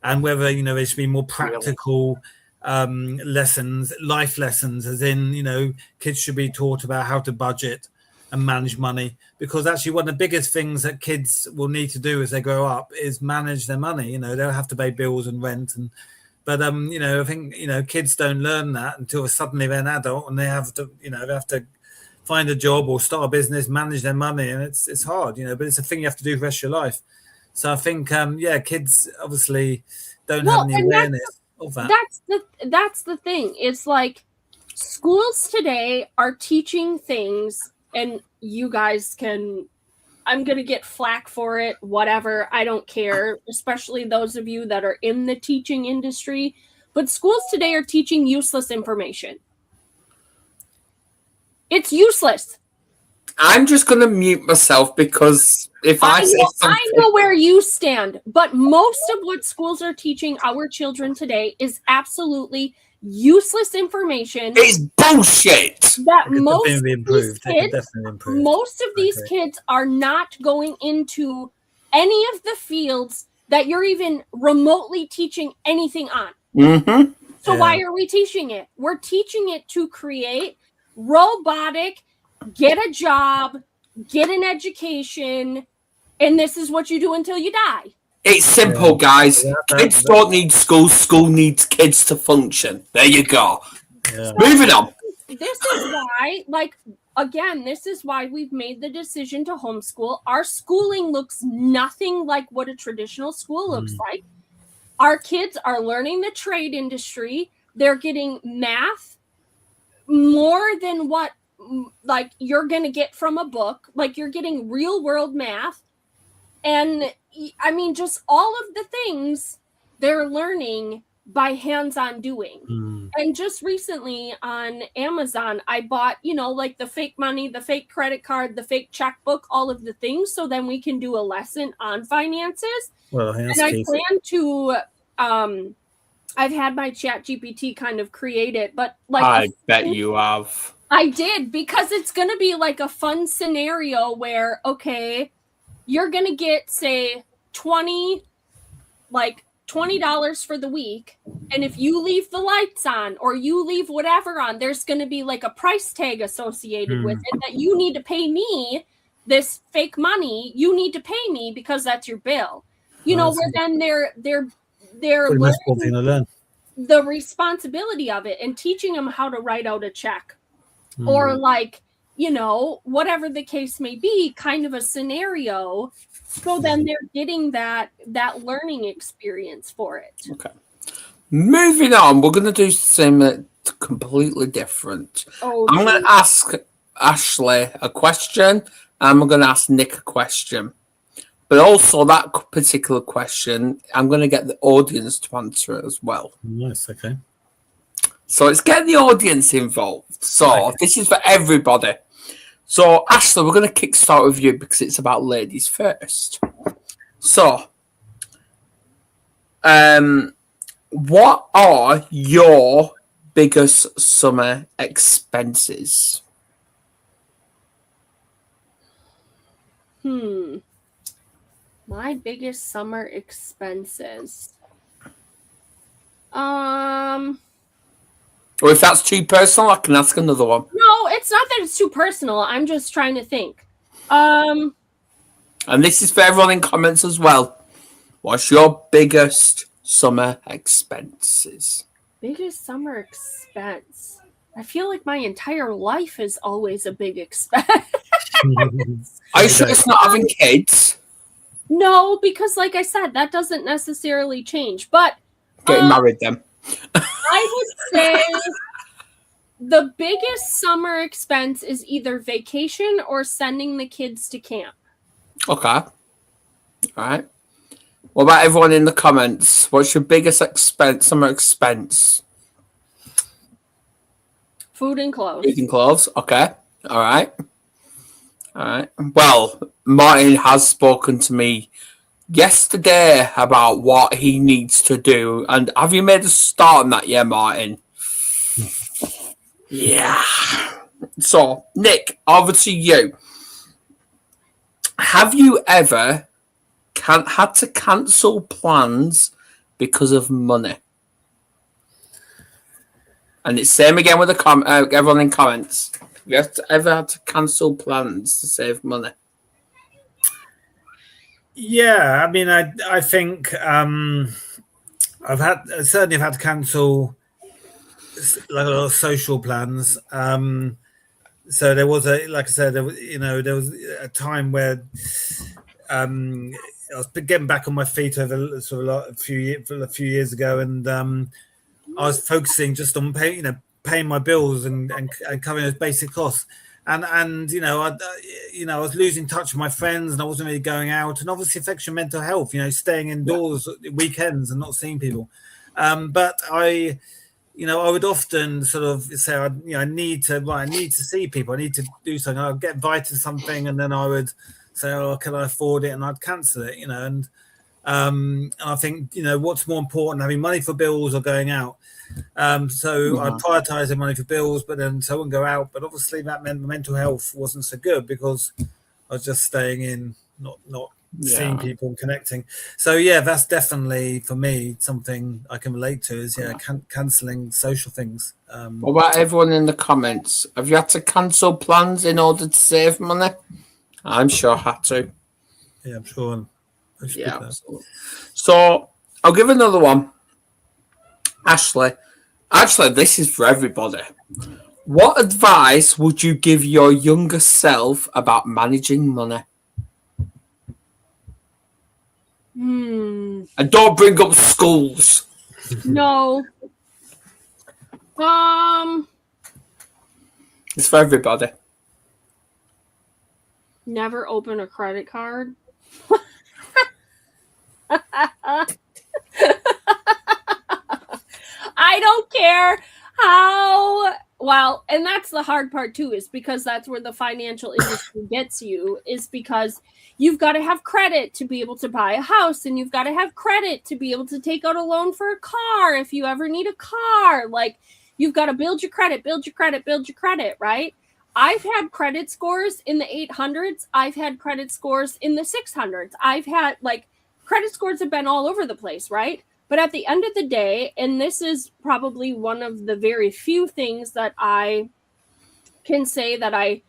and whether there should be more practical lessons, life lessons, as in kids should be taught about how to budget and manage money, because actually one of the biggest things that kids will need to do as they grow up is manage their money. They'll have to pay bills and rent, but I think kids don't learn that until suddenly they're an adult and they have to find a job or start a business, manage their money, and it's hard, but it's a thing you have to do for the rest of your life. So I think kids obviously don't have any awareness of that. That's the thing. It's like schools today are teaching things, and you guys I'm going to get flack for it, whatever, I don't care, especially those of you that are in the teaching industry, but schools today are teaching useless information. It's useless. I'm just going to mute myself, because if I say something... I know where you stand, but most of what schools are teaching our children today is absolutely useless information. It's bullshit. That most of these kids are not going into any of the fields that you're even remotely teaching anything on. Mm-hmm. So why are we teaching it? We're teaching it to create robotic, get a job, get an education, and this is what you do until you die. It's simple, guys. Kids don't need school. School needs kids to function. There you go. Yeah. Moving on. This is why, this is why we've made the decision to homeschool. Our schooling looks nothing like what a traditional school looks like. Our kids are learning the trade industry. They're getting math more than what you're going to get from a book. You're getting real world math. And I mean, just all of the things they're learning by hands-on doing. And just recently on Amazon, I bought, the fake money, the fake credit card, the fake checkbook, all of the things. So then we can do a lesson on finances. Well, and I plan to, I've had my ChatGPT kind of create it, but I bet you have. I did, because it's going to be a fun scenario where, okay, you're going to get, say, $20 for the week. And if you leave the lights on or you leave whatever on, there's going to be a price tag associated with it that you need to pay me this fake money. You need to pay me because that's your bill. Where then they're learning the responsibility of it and teaching them how to write out a check or whatever the case may be, kind of a scenario. So then they're getting that learning experience for it. Okay. Moving on, we're going to do something completely different. Oh, I'm going to ask Ashley a question, and I'm going to ask Nick a question. But also that particular question, I'm going to get the audience to answer it as well. Nice, okay. So it's getting the audience involved. So this is for everybody. So, Ashley, we're going to kickstart with you because it's about ladies first. So, what are your biggest summer expenses? My biggest summer expenses. Or if that's too personal, I can ask another one. No, it's not that it's too personal. I'm just trying to think. And this is for everyone in comments as well. What's your biggest summer expenses? Biggest summer expense. I feel like my entire life is always a big expense. Are you sure it's not having kids? No, because like I said, that doesn't necessarily change. But Getting married then. I would say the biggest summer expense is either vacation or sending the kids to camp. Okay. All right. What about everyone in the comments? What's your biggest summer expense? Food and clothes. Food and clothes. Okay. All right. All right. Well, Martin has spoken to me yesterday about what he needs to do. And have you made a start on that yet, Martin? Yeah. So, Nick, over to you. Have you ever had to cancel plans because of money? And it's same again with the everyone in comments. Have you ever had to cancel plans to save money? Yeah, I mean, I think I've certainly had to cancel like a lot of social plans. So there was like I said, there was a time where I was getting back on my feet over sort of a few years ago, and I was focusing just on paying my bills and covering those basic costs. And I was losing touch with my friends, and I wasn't really going out, and obviously affects your mental health. Staying indoors weekends and not seeing people. But I would often sort of say, I need to see people. I need to do something. I'd get invited to something, and then I would say, "Oh, can I afford it?" And I'd cancel it. And I think what's more important, having money for bills or going out. So I prioritised the money for bills, but then so I wouldn't go out. But obviously that meant my mental health wasn't so good because I was just staying in, not seeing people and connecting. So yeah, that's definitely for me something I can relate to is cancelling social things. What about everyone in the comments? Have you had to cancel plans in order to save money? I'm sure I had to. Yeah, I'm sure. Yeah, absolutely. So I'll give another one. Ashley, actually, this is for everybody. What advice would you give your younger self about managing money? And don't bring up schools. No. It's for everybody. Never open a credit card. I don't care how well, and that's the hard part too, is because that's where the financial industry gets you, is because you've got to have credit to be able to buy a house, and you've got to have credit to be able to take out a loan for a car if you ever need a car. Like, you've got to build your credit, right? I've had credit scores in the 800s. I've had credit scores in the 600s. I've had, credit scores have been all over the place, right? But at the end of the day, and this is probably one of the very few things that I can say that I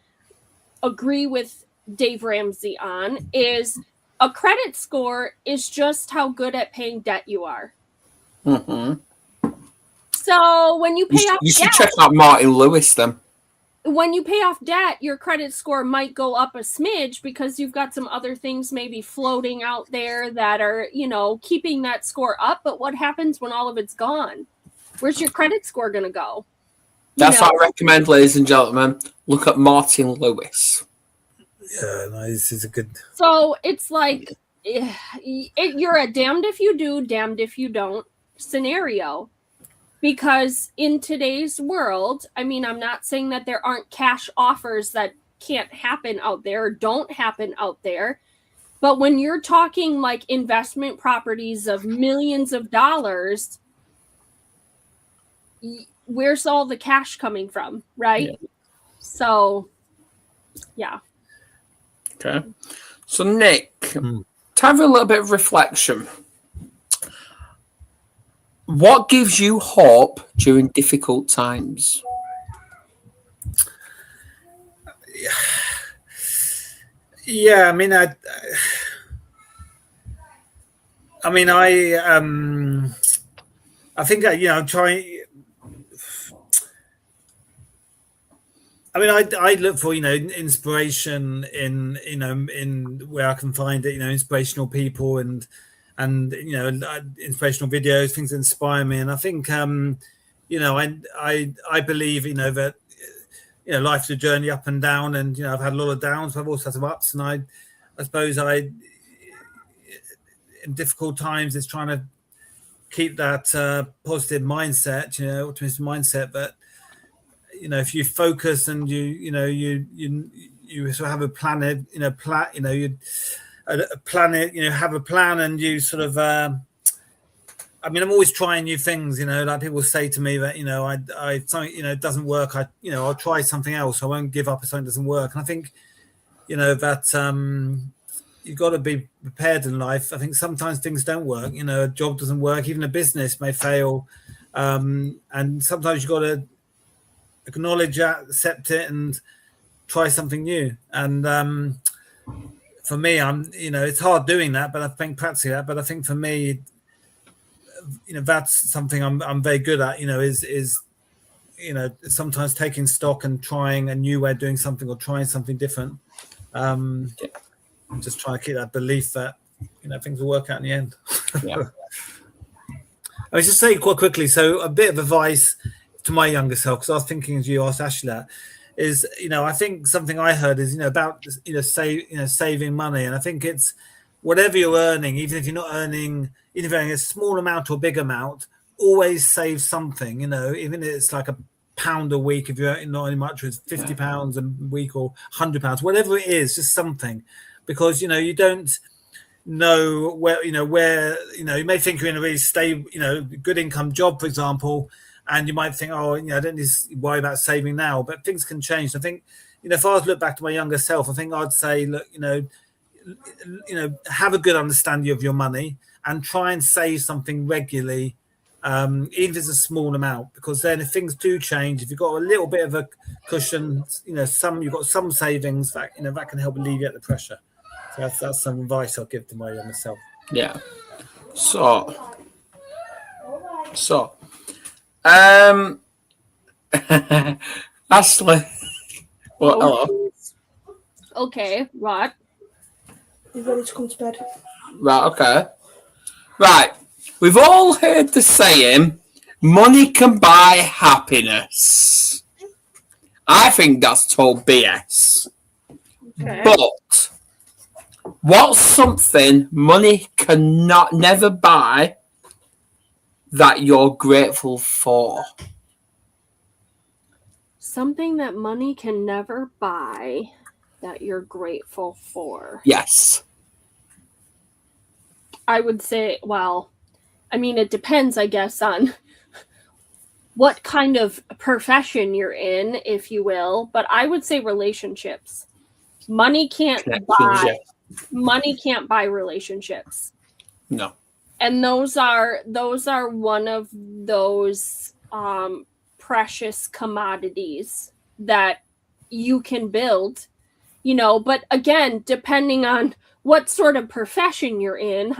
agree with Dave Ramsey on, is a credit score is just how good at paying debt you are. Mm-hmm. So when you pay off you should check out Martin Lewis then. When you pay off debt, your credit score might go up a smidge because you've got some other things maybe floating out there that are, keeping that score up. But what happens when all of it's gone? Where's your credit score going to go? That's what I recommend, ladies and gentlemen. Look at Martin Lewis. Yeah, no, this is a good. So it's like you're a damned if you do, damned if you don't scenario. Because in today's world, I mean, I'm not saying that there aren't cash offers that can't happen out there or don't happen out there. But when you're talking like investment properties of millions of dollars, where's all the cash coming from, right? Yeah. So, yeah. Okay. So, Nick, to have a little bit of reflection. What gives you hope during difficult times? Yeah, I mean, I think I'm trying. I mean, I look for inspiration in in where I can find it, inspirational people and inspirational videos, things that inspire me. And I think I believe that life's a journey up and down, and I've had a lot of downs, but I've also had some ups, and I suppose in difficult times it's trying to keep that positive mindset, optimistic mindset. But if you focus and you sort of have a plan, have a plan, and you sort of I'm always trying new things, like people say to me that I something it doesn't work, I'll try something else. I won't give up if something doesn't work. And I think that you've got to be prepared in life. I think sometimes things don't work, a job doesn't work, even a business may fail, and sometimes you've got to acknowledge that, accept it, and try something new. And for me, it's hard doing that, but I think practicing that. But I think for me, that's something I'm very good at. Is sometimes taking stock and trying a new way of doing something, or trying something different. Just trying to keep that belief that things will work out in the end. Yeah. I was just saying quite quickly. So a bit of advice to my younger self, because I was thinking as you asked Ashley that, is I think something I heard is about saving money. And I think it's whatever you're earning, even if you're not earning, even if you're earning a small amount or a big amount, always save something. Even if it's like £1 a week, if you're not earning much, or it's £50 a week or £100, whatever it is, just something, because you don't know where you may think you're in a really stable, good income job, for example. And you might think, I don't need to worry about saving now, but things can change. I think, if I was to look back to my younger self, I think I'd say, look, have a good understanding of your money and try and save something regularly, even if it's a small amount, because then if things do change, if you've got a little bit of a cushion, you've got some savings that, that can help alleviate the pressure. So that's some advice I'll give to my younger self. Yeah. So. Ashley. Well, hello. Okay, right. He's ready to come to bed. Right, okay. Right. We've all heard the saying, money can buy happiness. I think that's total BS. Okay. But what's something money cannot never buy that you're grateful for? Something that money can never buy that you're grateful for. Yes. I would say, it depends, I guess, on what kind of profession you're in, if you will. But I would say relationships. Money can't buy relationships. No. And those are one of those precious commodities that you can build, but again, depending on what sort of profession you're in,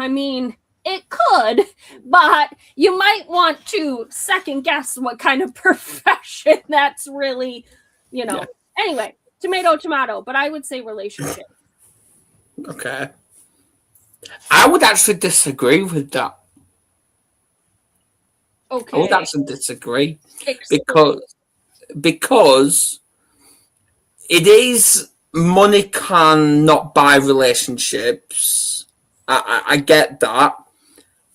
it could, but you might want to second guess what kind of profession that's really, Yeah. Anyway, tomato, but I would say relationship. Okay. I would actually disagree with that. Okay. I would actually disagree. Explain. Because it is, money cannot buy relationships. I get that.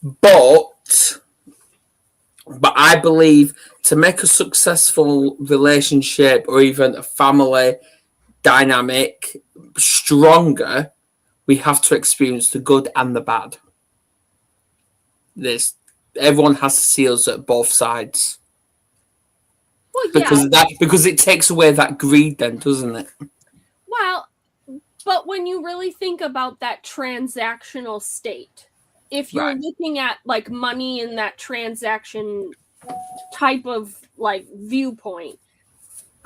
But I believe to make a successful relationship or even a family dynamic stronger, we have to experience the good and the bad. Everyone has to see us at both sides. Well, yeah. Because it takes away that greed then, doesn't it? Well, But when you really think about that transactional state, if you're looking at like money in that transaction type of like viewpoint,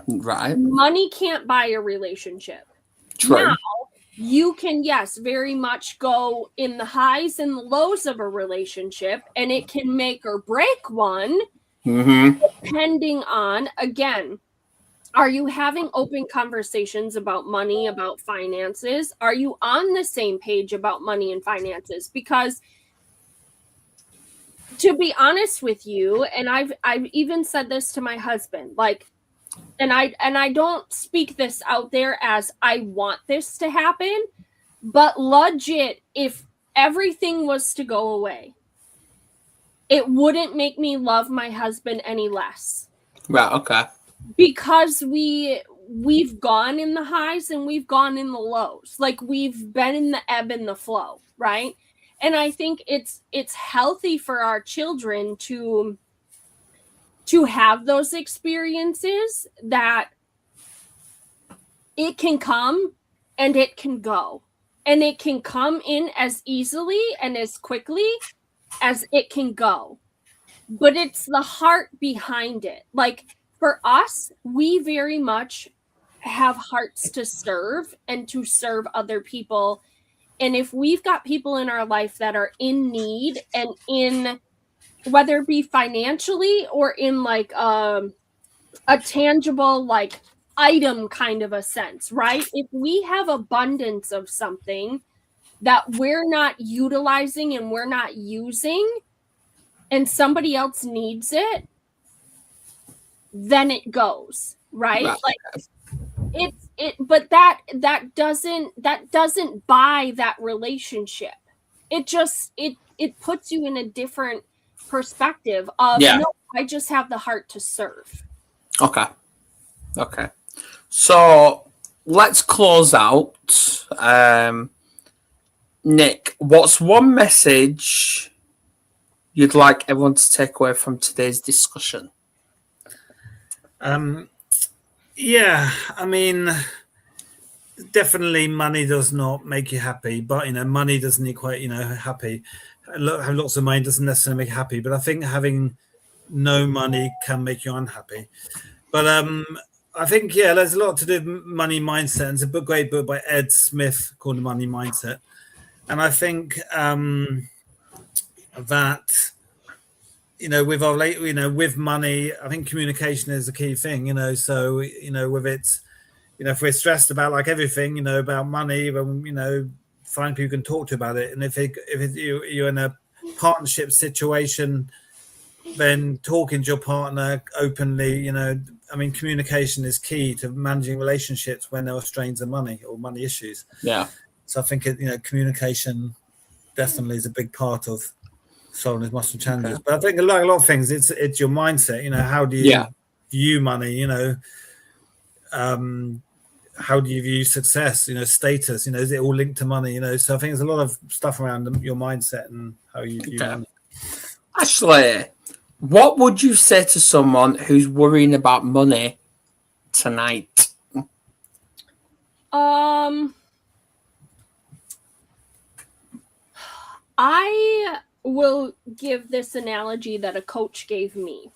money can't buy a relationship. True. Now, you can, yes, very much go in the highs and the lows of a relationship, and it can make or break one, depending on, again, are you having open conversations about money, about finances? Are you on the same page about money and finances? Because to be honest with you, and I've even said this to my husband, like, and I don't speak this out there as I want this to happen, but legit, if everything was to go away, it wouldn't make me love my husband any less. Right, okay. Because we've gone in the highs and we've gone in the lows. Like, we've been in the ebb and the flow, right? And I think it's healthy for our children to have those experiences, that it can come and it can go. And it can come in as easily and as quickly as it can go. But it's the heart behind it. Like, for us, we very much have hearts to serve and to serve other people. And if we've got people in our life that are in need, and in, whether it be financially or in like a tangible like item kind of a sense, right? If we have abundance of something that we're not utilizing and we're not using, and somebody else needs it, then it goes, right? Like, but that doesn't buy that relationship. It just it puts you in a different perspective of, no, I just have the heart to serve. Okay. So let's close out. Nick, what's one message you'd like everyone to take away from today's discussion? Yeah, I mean, definitely money does not make you happy, but, money doesn't equate, happy. Having lots of money doesn't necessarily make you happy, but I think having no money can make you unhappy. But I think, there's a lot to do with money mindset. It's a great book by Ed Smith called The Money Mindset. And I think that, with our with money, I think communication is a key thing, so, with it, if we're stressed about like everything, about money, find people you can talk to about it. And if you're in a partnership situation, then talking to your partner openly, communication is key to managing relationships when there are strains of money or money issues. Yeah. So I think, communication definitely is a big part of solving these muscle challenges. Okay. But I think like a lot of things, it's your mindset. How do you view money? How do you view success? Status. Is it all linked to money? So I think there's a lot of stuff around your mindset and how you view money. Ashley, what would you say to someone who's worrying about money tonight? I will give this analogy that a coach gave me.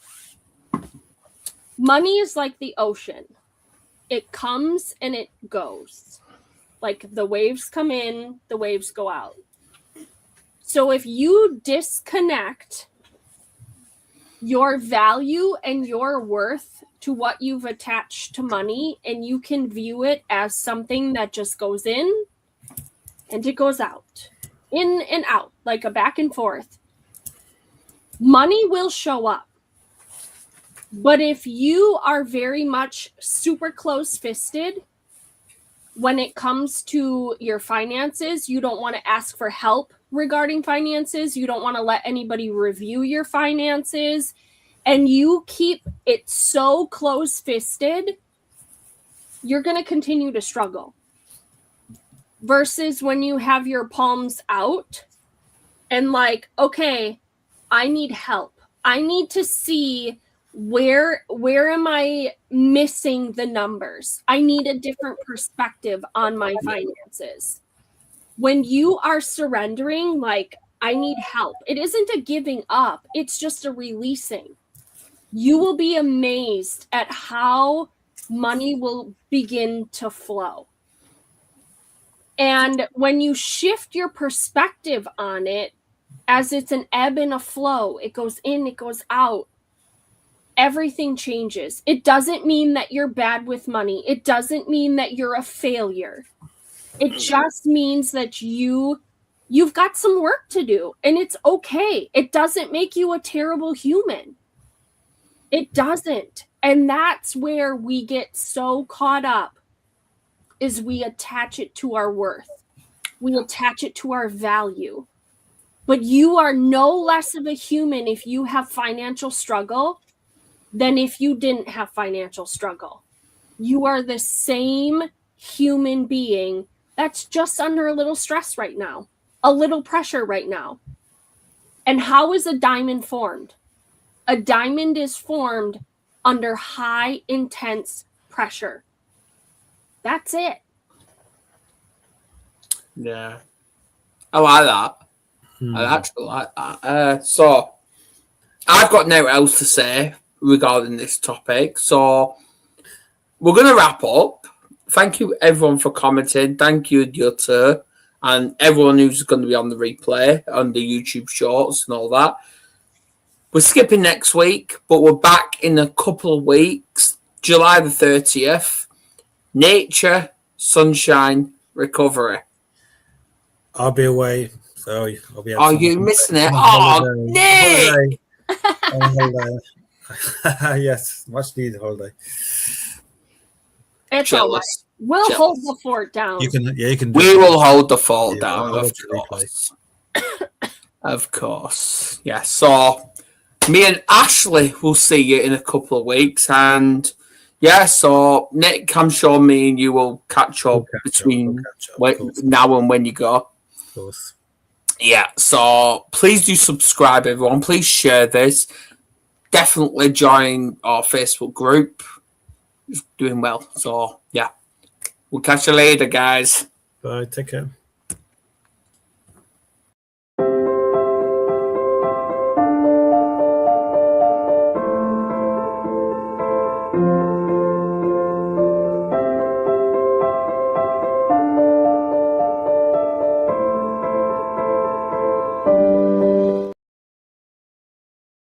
Money is like the ocean. It comes and it goes. Like, the waves come in, the waves go out. So if you disconnect your value and your worth to what you've attached to money, and you can view it as something that just goes in and it goes out, in and out, like a back and forth, money will show up. But if you are very much super close-fisted when it comes to your finances, you don't want to ask for help regarding finances, you don't want to let anybody review your finances, and you keep it so close-fisted, you're going to continue to struggle. Versus when you have your palms out and like, okay, I need help. I need to see Where am I missing the numbers? I need a different perspective on my finances. When you are surrendering, like, I need help, it isn't a giving up, it's just a releasing. You will be amazed at how money will begin to flow. And when you shift your perspective on it, as it's an ebb and a flow, it goes in, it goes out, everything changes. It doesn't mean that you're bad with money. It doesn't mean that you're a failure. It just means that you've got some work to do, and it's okay. It doesn't make you a terrible human. It doesn't. And that's where we get so caught up, is we attach it to our worth. We attach it to our value. But you are no less of a human if you have financial struggle than if you didn't have financial struggle. You are the same human being that's just under a little stress right now, a little pressure right now. And how is a diamond formed? A diamond is formed under high, intense pressure. That's it. Yeah. I like that. I actually like that. So, I've got nothing else to say regarding this topic. So, we're going to wrap up. Thank you, everyone, for commenting. Thank you, Jutta, and everyone who's going to be on the replay, on the YouTube shorts and all that. We're skipping next week, but we're back in a couple of weeks. July the 30th. Nature, sunshine, recovery. I'll be away, so I'll be. Are you missing it? Oh, Nick! Holiday. Yes, much needed holiday. It's all right. We'll hold the fort down. You can. We will hold the fort down, of course. Of course. Yeah, so me and Ashley will see you in a couple of weeks. And yeah, so Nick, I'm sure me and you will catch up between now and when you go. Of course. Yeah, so please do subscribe, everyone. Please share this. Definitely join our Facebook group. It's doing well. So yeah, we'll catch you later, guys. Bye. Take care.